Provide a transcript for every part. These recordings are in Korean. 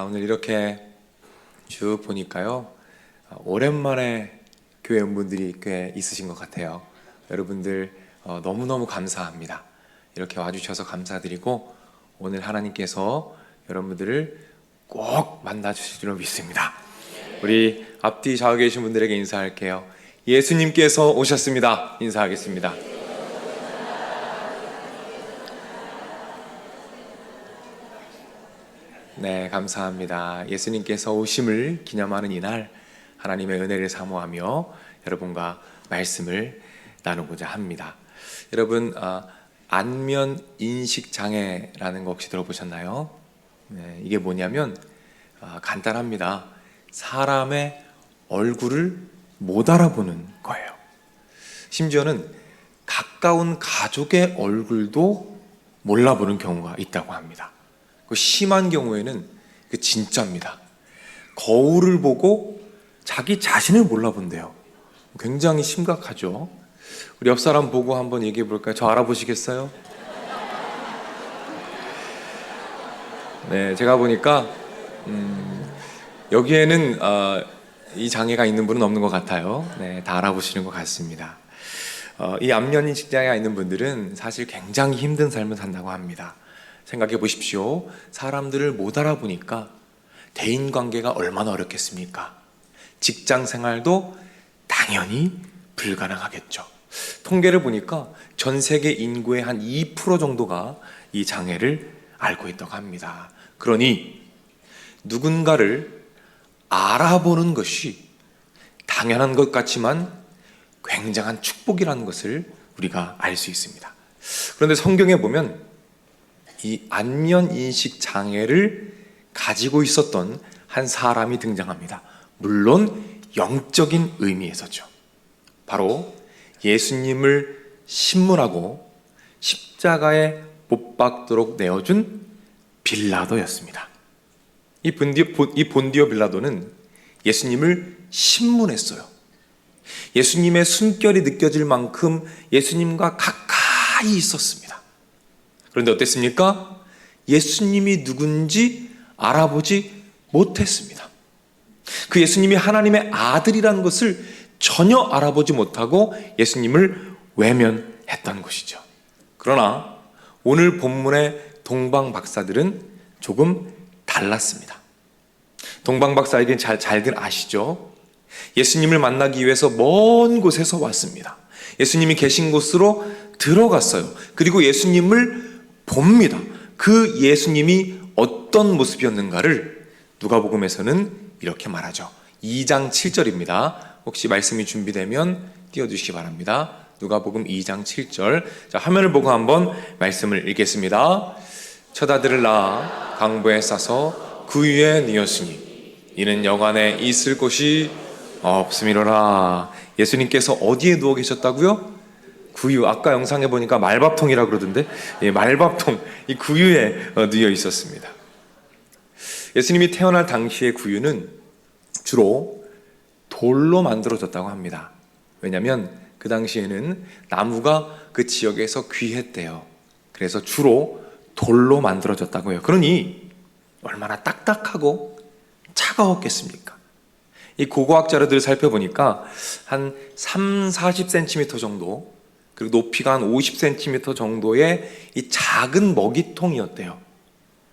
오늘 이렇게 쭉 보니까요, 오랜만에 교회 온 분들이 꽤 있으신 것 같아요. 여러분들 너무너무 감사합니다. 이렇게 와주셔서 감사드리고, 오늘 하나님께서 여러분들을 꼭 만나주실 줄 믿습니다. 우리 앞뒤 좌우에 계신 분들에게 인사할게요. 예수님께서 오셨습니다. 인사하겠습니다. 네, 감사합니다. 예수님께서 오심을 기념하는 이날, 하나님의 은혜를 사모하며 여러분과 말씀을 나누고자 합니다. 여러분, 안면 인식 장애라는 거 혹시 들어보셨나요? 네, 이게 뭐냐면 간단합니다. 사람의 얼굴을 못 알아보는 거예요. 심지어는 가까운 가족의 얼굴도 몰라보는 경우가 있다고 합니다. 심한 경우에는 진짜입니다. 거울을 보고 자기 자신을 몰라본대요. 굉장히 심각하죠. 우리 옆 사람 보고 한번 얘기해 볼까요? 저 알아보시겠어요? 네, 제가 보니까 여기에는 이 장애가 있는 분은 없는 것 같아요. 네, 다 알아보시는 것 같습니다. 이 안면인식 장애가 있는 분들은 사실 굉장히 힘든 삶을 산다고 합니다. 생각해 보십시오. 사람들을 못 알아보니까 대인관계가 얼마나 어렵겠습니까? 직장 생활도 당연히 불가능하겠죠. 통계를 보니까 전 세계 인구의 한 2% 정도가 이 장애를 앓고 있다고 합니다. 그러니 누군가를 알아보는 것이 당연한 것 같지만 굉장한 축복이라는 것을 우리가 알 수 있습니다. 그런데 성경에 보면 이 안면인식 장애를 가지고 있었던 한 사람이 등장합니다. 물론 영적인 의미에서죠. 바로 예수님을 신문하고 십자가에 못 박도록 내어준 빌라도였습니다. 이 본디오 빌라도는 예수님을 신문했어요. 예수님의 숨결이 느껴질 만큼 예수님과 가까이 있었습니다. 그런데 어땠습니까? 예수님이 누군지 알아보지 못했습니다. 그 예수님이 하나님의 아들이라는 것을 전혀 알아보지 못하고 예수님을 외면했던 것이죠. 그러나 오늘 본문의 동방박사들은 조금 달랐습니다. 동방박사에게 잘들 아시죠? 예수님을 만나기 위해서 먼 곳에서 왔습니다. 예수님이 계신 곳으로 들어갔어요. 그리고 예수님을 봅니다. 그 예수님이 어떤 모습이었는가를 누가복음에서는 이렇게 말하죠. 2장 7절입니다. 혹시 말씀이 준비되면 띄워주시기 바랍니다. 누가복음 2장 7절. 자, 화면을 보고 한번 말씀을 읽겠습니다. 첫 아들을 낳아 강보에 싸서 그 위에 뉘었으니 이는 여관에 있을 곳이 없음이로라. 예수님께서 어디에 누워 계셨다고요? 구유, 아까 영상에 보니까 말밥통이라고 그러던데, 말밥통, 이 구유에 누워 있었습니다. 예수님이 태어날 당시의 구유는 주로 돌로 만들어졌다고 합니다. 왜냐하면 그 당시에는 나무가 그 지역에서 귀했대요. 그래서 주로 돌로 만들어졌다고 해요. 그러니 얼마나 딱딱하고 차가웠겠습니까? 이 고고학 자료들을 살펴보니까 한 30-40cm 정도, 그리고 높이가 한 50cm 정도의 이 작은 먹이통이었대요.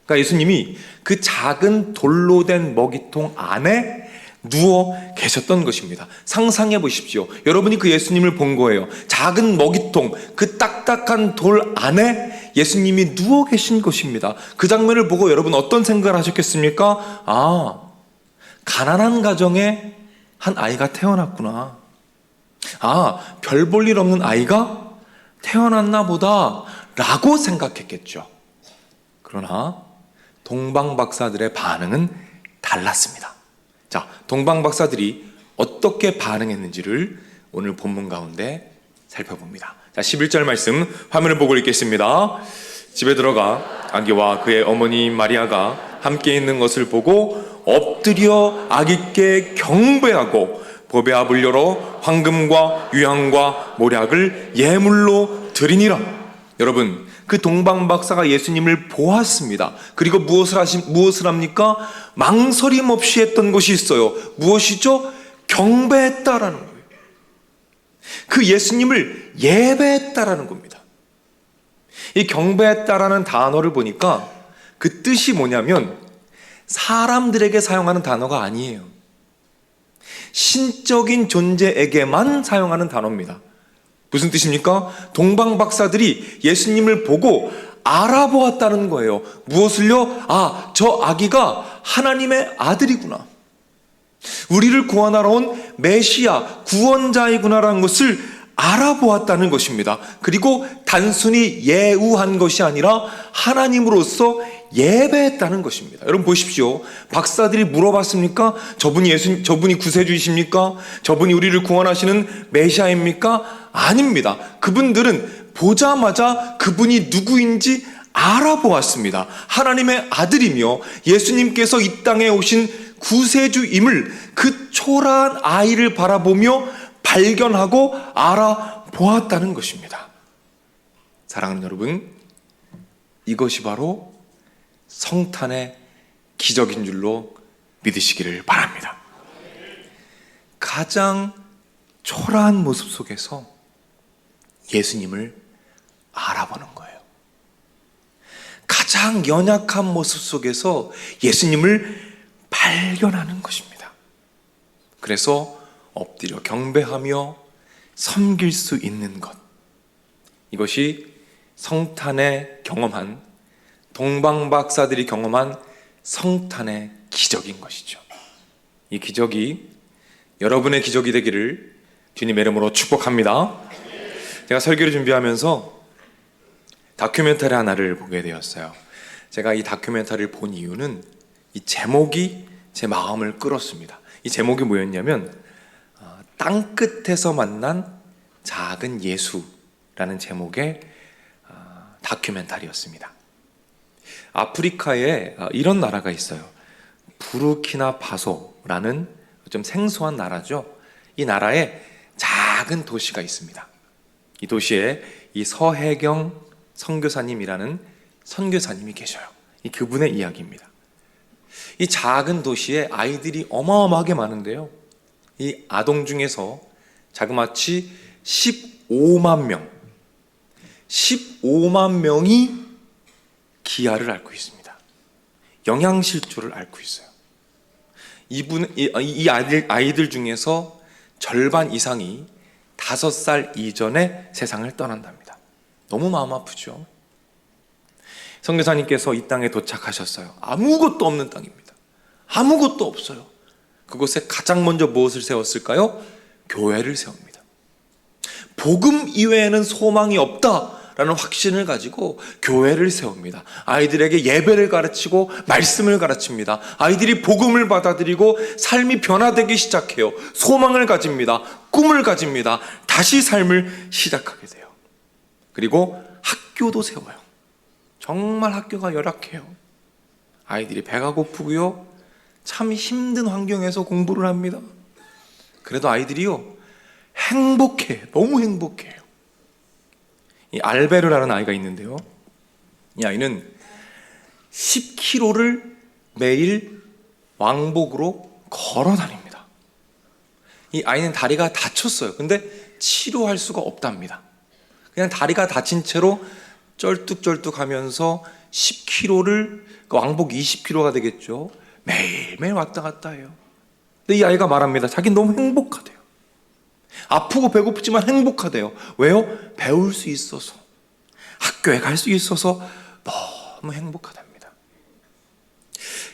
그러니까 예수님이 그 작은 돌로 된 먹이통 안에 누워 계셨던 것입니다. 상상해 보십시오. 여러분이 그 예수님을 본 거예요. 작은 먹이통, 그 딱딱한 돌 안에 예수님이 누워 계신 것입니다. 그 장면을 보고 여러분 어떤 생각을 하셨겠습니까? 가난한 가정에 한 아이가 태어났구나. 별 볼 일 없는 아이가 태어났나 보다 라고 생각했겠죠. 그러나 동방박사들의 반응은 달랐습니다. 자, 동방박사들이 어떻게 반응했는지를 오늘 본문 가운데 살펴봅니다. 자, 11절 말씀 화면을 보고 읽겠습니다. 집에 들어가 아기와 그의 어머니 마리아가 함께 있는 것을 보고 엎드려 아기께 경배하고 보배와 불려로 황금과 유향과 모략을 예물로 드리니라. 여러분, 그 동방박사가 예수님을 보았습니다. 그리고 무엇을 합니까? 망설임 없이 했던 것이 있어요. 무엇이죠? 경배했다라는 거예요. 그 예수님을 예배했다라는 겁니다. 이 경배했다라는 단어를 보니까 그 뜻이 뭐냐면 사람들에게 사용하는 단어가 아니에요. 신적인 존재에게만 사용하는 단어입니다. 무슨 뜻입니까? 동방박사들이 예수님을 보고 알아보았다는 거예요. 무엇을요? 아, 저 아기가 하나님의 아들이구나. 우리를 구원하러 온 메시아, 구원자이구나라는 것을 알아보았다는 것입니다. 그리고 단순히 예우한 것이 아니라 하나님으로서 예배했다는 것입니다. 여러분 보십시오. 박사들이 물어봤습니까? 저분이 구세주이십니까? 저분이 우리를 구원하시는 메시아입니까? 아닙니다. 그분들은 보자마자 그분이 누구인지 알아보았습니다. 하나님의 아들이며 예수님께서 이 땅에 오신 구세주임을 그 초라한 아이를 바라보며 발견하고 알아보았다는 것입니다. 사랑하는 여러분, 이것이 바로 성탄의 기적인 줄로 믿으시기를 바랍니다. 가장 초라한 모습 속에서 예수님을 알아보는 거예요. 가장 연약한 모습 속에서 예수님을 발견하는 것입니다. 그래서 엎드려 경배하며 섬길 수 있는 것, 이것이 성탄에 경험한, 동방박사들이 경험한 성탄의 기적인 것이죠. 이 기적이 여러분의 기적이 되기를 주님의 이름으로 축복합니다. 제가 설교를 준비하면서 다큐멘터리 하나를 보게 되었어요. 제가 이 다큐멘터리를 본 이유는 이 제목이 제 마음을 끌었습니다. 이 제목이 뭐였냐면 땅끝에서 만난 작은 예수라는 제목의 다큐멘터리였습니다. 아프리카에 이런 나라가 있어요. 부르키나파소라는 좀 생소한 나라죠. 이 나라에 작은 도시가 있습니다. 이 도시에 이 서혜경 선교사님이라는 선교사님이 계셔요. 이 그분의 이야기입니다. 이 작은 도시에 아이들이 어마어마하게 많은데요. 이 아동 중에서 자그마치 15만 명이 기아를 앓고 있습니다. 영양실조를 앓고 있어요. 이 아이들 중에서 절반 이상이 5살 이전에 세상을 떠난답니다. 너무 마음 아프죠. 선교사님께서 이 땅에 도착하셨어요. 아무것도 없는 땅입니다. 아무것도 없어요. 그곳에 가장 먼저 무엇을 세웠을까요? 교회를 세웁니다. 복음 이외에는 소망이 없다라는 확신을 가지고 교회를 세웁니다. 아이들에게 예배를 가르치고 말씀을 가르칩니다. 아이들이 복음을 받아들이고 삶이 변화되기 시작해요. 소망을 가집니다. 꿈을 가집니다. 다시 삶을 시작하게 돼요. 그리고 학교도 세워요. 정말 학교가 열악해요. 아이들이 배가 고프고요. 참 힘든 환경에서 공부를 합니다. 그래도 아이들이요, 행복해. 너무 행복해요. 이 알베르라는 아이가 있는데요. 이 아이는 10km를 매일 왕복으로 걸어 다닙니다. 이 아이는 다리가 다쳤어요. 근데 치료할 수가 없답니다. 그냥 다리가 다친 채로 쩔뚝쩔뚝 하면서 10km를, 왕복 20km가 되겠죠. 매일매일 왔다 갔다 해요. 근데 이 아이가 말합니다. 자기는 너무 행복하대요. 아프고 배고프지만 행복하대요. 왜요? 배울 수 있어서, 학교에 갈 수 있어서 너무 행복하답니다.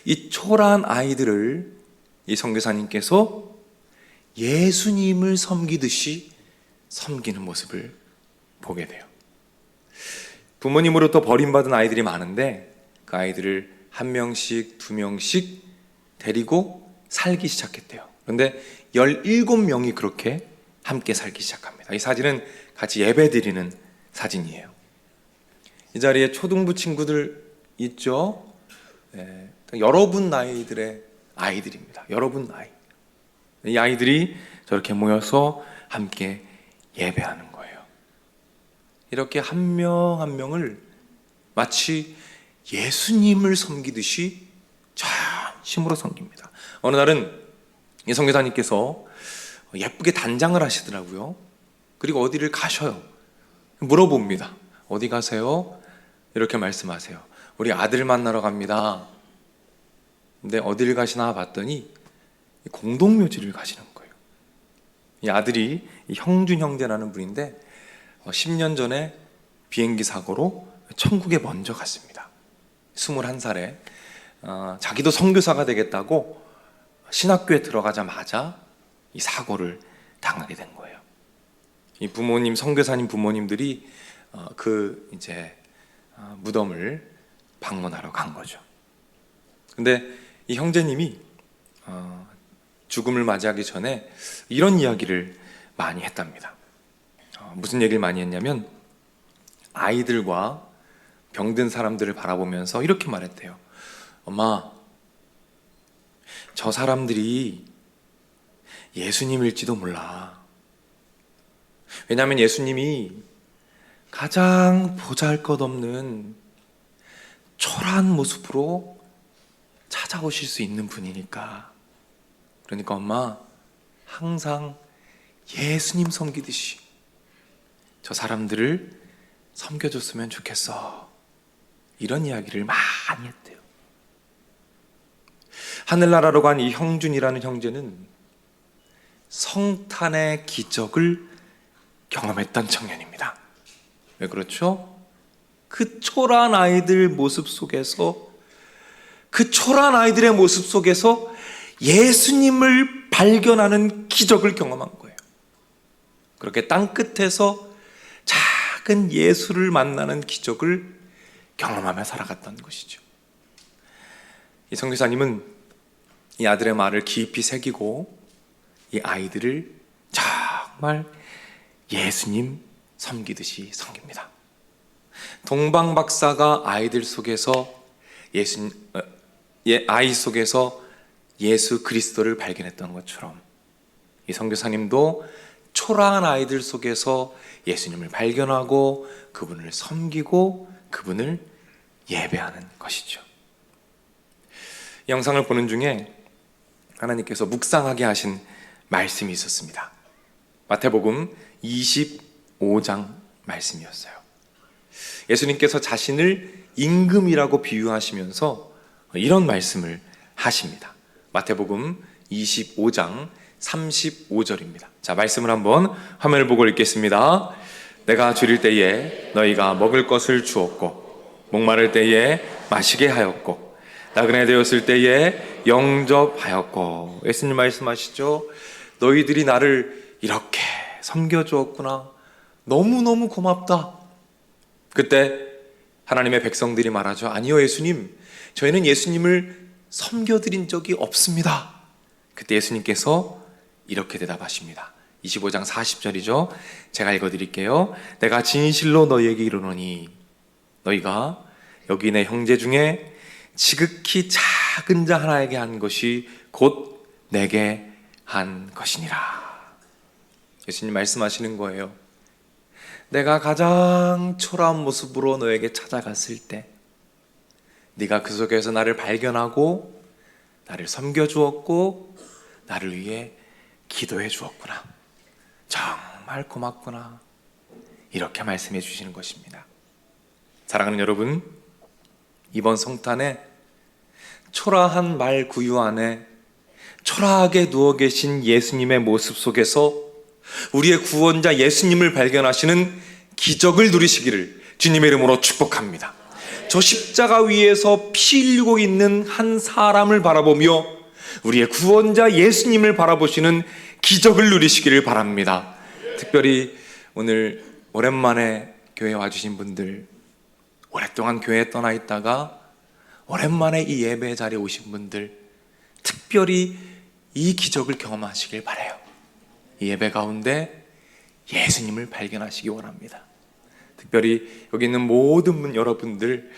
이 초라한 아이들을 이 선교사님께서 예수님을 섬기듯이 섬기는 모습을 보게 돼요. 부모님으로부터 버림받은 아이들이 많은데 그 아이들을 1명씩 2명씩 데리고 살기 시작했대요. 그런데 17명이 그렇게 함께 살기 시작합니다. 이 사진은 같이 예배드리는 사진이에요. 이 자리에 초등부 친구들 있죠? 네, 여러분 나이들의 아이들입니다. 여러분 나이. 이 아이들이 저렇게 모여서 함께 예배하는 거예요. 이렇게 한 명 한 명을 마치 예수님을 섬기듯이 전심으로 섬깁니다. 어느 날은 이 선교사님께서 예쁘게 단장을 하시더라고요. 그리고 어디를 가셔요. 물어봅니다. 어디 가세요? 이렇게 말씀하세요. 우리 아들 만나러 갑니다. 근데 어딜 가시나 봤더니 공동묘지를 가시는 거예요. 이 아들이 형준 형제라는 분인데 10년 전에 비행기 사고로 천국에 먼저 갔습니다. 21살에 자기도 선교사가 되겠다고 신학교에 들어가자마자 이 사고를 당하게 된 거예요. 이 부모님, 선교사님 부모님들이 그 이제 무덤을 방문하러 간 거죠. 근데 이 형제님이 죽음을 맞이하기 전에 이런 이야기를 많이 했답니다. 무슨 얘기를 많이 했냐면 아이들과 병든 사람들을 바라보면서 이렇게 말했대요. 엄마, 저 사람들이 예수님일지도 몰라. 왜냐하면 예수님이 가장 보잘것없는 초라한 모습으로 찾아오실 수 있는 분이니까. 그러니까 엄마, 항상 예수님 섬기듯이 저 사람들을 섬겨줬으면 좋겠어. 이런 이야기를 많이 했대요. 하늘나라로 간 이 형준이라는 형제는 성탄의 기적을 경험했던 청년입니다. 왜 그렇죠? 그 초라한 아이들 모습 속에서, 그 초라한 아이들의 모습 속에서 예수님을 발견하는 기적을 경험한 거예요. 그렇게 땅끝에서 작은 예수를 만나는 기적을 경험하며 살아갔던 것이죠. 이 선교사님은 이 아들의 말을 깊이 새기고 이 아이들을 정말 예수님 섬기듯이 섬깁니다. 동방 박사가 아이들 속에서 아이 속에서 예수 그리스도를 발견했던 것처럼 이 선교사님도 초라한 아이들 속에서 예수님을 발견하고 그분을 섬기고 그분을 예배하는 것이죠. 이 영상을 보는 중에 하나님께서 묵상하게 하신 말씀이 있었습니다. 마태복음 25장 말씀이었어요. 예수님께서 자신을 임금이라고 비유하시면서 이런 말씀을 하십니다. 마태복음 25장 35절입니다. 자, 말씀을 한번 화면을 보고 읽겠습니다. 내가 줄일 때에 너희가 먹을 것을 주었고 목마를 때에 마시게 하였고 나그네 되었을 때에 영접하였고. 예수님 말씀하시죠. 너희들이 나를 이렇게 섬겨주었구나. 너무너무 고맙다. 그때 하나님의 백성들이 말하죠. 아니요 예수님, 저희는 예수님을 섬겨드린 적이 없습니다. 그때 예수님께서 이렇게 대답하십니다. 25장 40절이죠. 제가 읽어드릴게요. 내가 진실로 너희에게 이르노니 너희가 여기 내 형제 중에 지극히 작은 자 하나에게 한 것이 곧 내게 한 것이니라. 예수님 말씀하시는 거예요. 내가 가장 초라한 모습으로 너에게 찾아갔을 때 네가 그 속에서 나를 발견하고 나를 섬겨주었고 나를 위해 기도해 주었구나. 정말 고맙구나. 이렇게 말씀해 주시는 것입니다. 사랑하는 여러분, 이번 성탄에 초라한 말 구유 안에 초라하게 누워 계신 예수님의 모습 속에서 우리의 구원자 예수님을 발견하시는 기적을 누리시기를 주님의 이름으로 축복합니다. 저 십자가 위에서 피 흘리고 있는 한 사람을 바라보며 우리의 구원자 예수님을 바라보시는 기적을 누리시기를 바랍니다. 특별히 오늘 오랜만에 교회에 와주신 분들, 오랫동안 교회에 떠나 있다가 오랜만에 이 예배 자리에 오신 분들, 특별히 이 기적을 경험하시길 바라요. 이 예배 가운데 예수님을 발견하시기 원합니다. 특별히 여기 있는 모든 분 여러분들,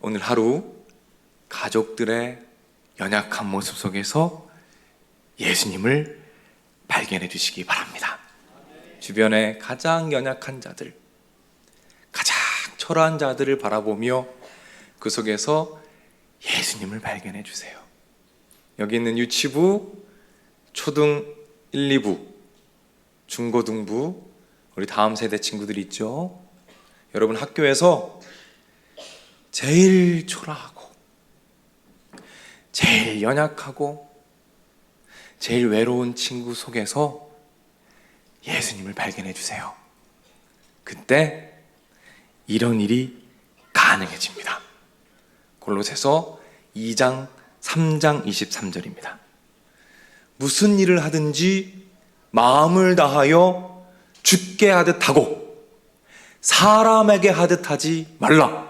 오늘 하루 가족들의 연약한 모습 속에서 예수님을 발견해 주시기 바랍니다. 주변에 가장 연약한 자들, 가장 초라한 자들을 바라보며 그 속에서 예수님을 발견해 주세요. 여기 있는 유치부, 초등 1, 2부, 중고등부, 우리 다음 세대 친구들이 있죠. 여러분 학교에서 제일 초라하고 제일 연약하고 제일 외로운 친구 속에서 예수님을 발견해 주세요. 그때 이런 일이 가능해집니다. 골로새서 2장 3장 23절입니다. 무슨 일을 하든지 마음을 다하여 주께 하듯 하고 사람에게 하듯 하지 말라.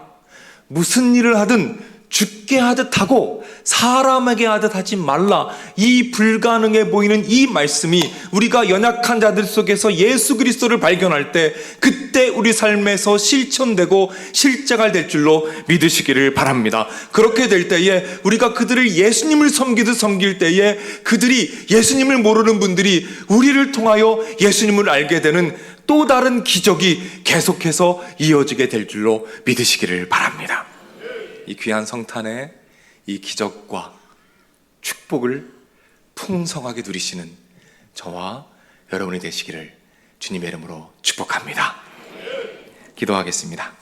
무슨 일을 하든 주께 하듯 하고 사람에게 하듯 하지 말라. 이 불가능해 보이는 이 말씀이 우리가 연약한 자들 속에서 예수 그리스도를 발견할 때 그때 우리 삶에서 실천되고 실제가 될 줄로 믿으시기를 바랍니다. 그렇게 될 때에 우리가 그들을 예수님을 섬기듯 섬길 때에 그들이 예수님을 모르는 분들이 우리를 통하여 예수님을 알게 되는 또 다른 기적이 계속해서 이어지게 될 줄로 믿으시기를 바랍니다. 이 귀한 성탄에 이 기적과 축복을 풍성하게 누리시는 저와 여러분이 되시기를 주님의 이름으로 축복합니다. 기도하겠습니다.